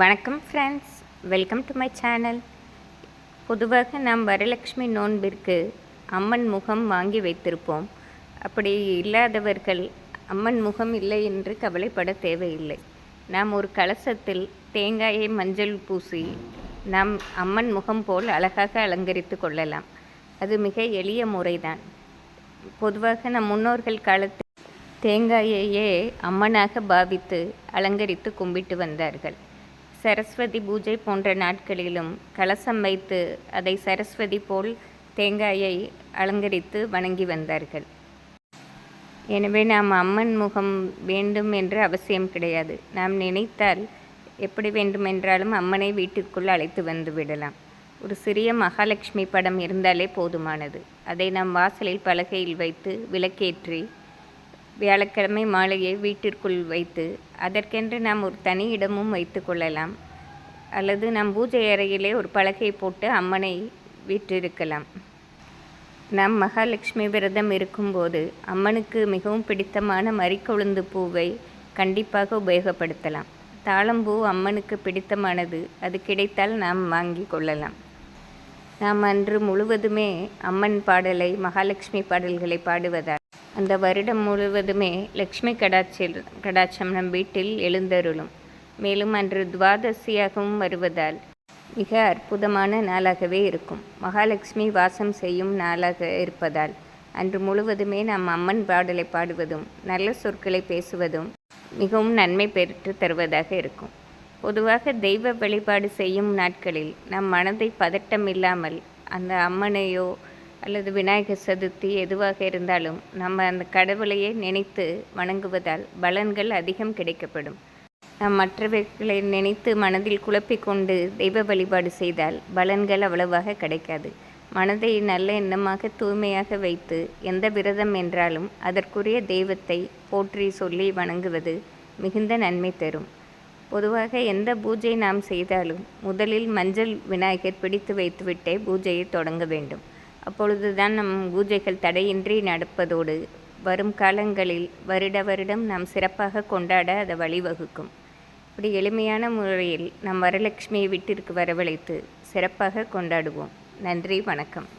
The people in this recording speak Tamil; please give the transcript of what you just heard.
வணக்கம் friends, welcome to my channel. பொதுவாக நாம் வரலட்சுமி நோன்பிற்கு அம்மன் முகம் வாங்கி வைத்திருப்போம். அப்படி இல்லாதவர்கள் அம்மன் முகம் இல்லை என்று கவலைப்பட தேவையில்லை. நாம் ஒரு கலசத்தில் தேங்காயை மஞ்சள் பூசி நாம் அம்மன் முகம் போல் அழகாக அலங்கரித்து கொள்ளலாம். அது மிக எளிய முறைதான். பொதுவாக நம் முன்னோர்கள் காலத்தில் தேங்காயையே அம்மனாக பாவித்து அலங்கரித்து கும்பிட்டு வந்தார்கள். சரஸ்வதி பூஜை போன்ற நாட்களிலும் கலசம் வைத்து அதை சரஸ்வதி போல் தேங்காயை அலங்கரித்து வணங்கி வந்தார்கள். எனவே நாம் அம்மன் முகம் வேண்டும் என்று அவசியம் கிடையாது. நாம் நினைத்தால் எப்படி வேண்டுமென்றாலும் அம்மனை வீட்டிற்குள் அழைத்து வந்து விடலாம். ஒரு சிறிய மகாலட்சுமி படம் இருந்தாலே போதுமானது. அதை நாம் வாசலில் பலகையில் வைத்து விளக்கேற்றி வியாழக்கிழமை மாலையை வீட்டிற்குள் வைத்து அதற்கென்று நாம் ஒரு தனி இடமும் வைத்து கொள்ளலாம். அல்லது நாம் பூஜை அறையிலே ஒரு பலகை போட்டு அம்மனை வீற்றிருக்கலாம். நாம் மகாலட்சுமி விரதம் இருக்கும்போது அம்மனுக்கு மிகவும் பிடித்தமான மறிக்கொழுந்து பூவை கண்டிப்பாக உபயோகப்படுத்தலாம். தாழம்பூ அம்மனுக்கு பிடித்தமானது. அது கிடைத்தால் நாம் வாங்கி கொள்ளலாம். நாம் அன்று முழுவதுமே அம்மன் பாடலை, மகாலட்சுமி பாடல்களை பாடுவதால் அந்த வருடம் முழுவதுமே லக்ஷ்மி கடாட்சம் நம் வீட்டில் எழுந்தருளும். மேலும் அன்று துவாதசியாகவும் வருவதால் மிக அற்புதமான நாளாகவே இருக்கும். மகாலட்சுமி வாசம் செய்யும் நாளாக இருப்பதால் அன்று முழுவதுமே நாம் அம்மன் பாடலை பாடுவதும் நல்ல சொற்களை பேசுவதும் மிகவும் நன்மை பெற்று தருவதாக இருக்கும். பொதுவாக தெய்வ வழிபாடு செய்யும் நாட்களில் நம் மனதை பதட்டம் இல்லாமல் அந்த அம்மனையோ அல்லது விநாயகர் சதுர்த்தி எதுவாக இருந்தாலும் நம்ம அந்த கடவுளையே நினைத்து வணங்குவதால் பலன்கள் அதிகம் கிடைக்கப்படும். நாம் மற்றவர்களை நினைத்து மனதில் குழப்பிக்கொண்டு தெய்வ வழிபாடு செய்தால் பலன்கள் அவ்வளவாக கிடைக்காது. மனதை நல்ல எண்ணமாக தூய்மையாக வைத்து எந்த விரதம் என்றாலும் அதற்குரிய தெய்வத்தை போற்றி சொல்லி வணங்குவது மிகுந்த நன்மை தரும். பொதுவாக எந்த பூஜை நாம் செய்தாலும் முதலில் மஞ்சள் விநாயகர் பிடித்து வைத்துவிட்டே பூஜையை தொடங்க வேண்டும். அப்பொழுதுதான் நம் பூஜைகள் தடையின்றி நடப்பதோடு வரும் காலங்களில் வருடம் நாம் சிறப்பாக கொண்டாட அது வழிவகுக்கும். இப்படி எளிமையான முறையில் நம் வரலட்சுமியை வீட்டிற்கு வரவழைத்து சிறப்பாக கொண்டாடுவோம். நன்றி, வணக்கம்.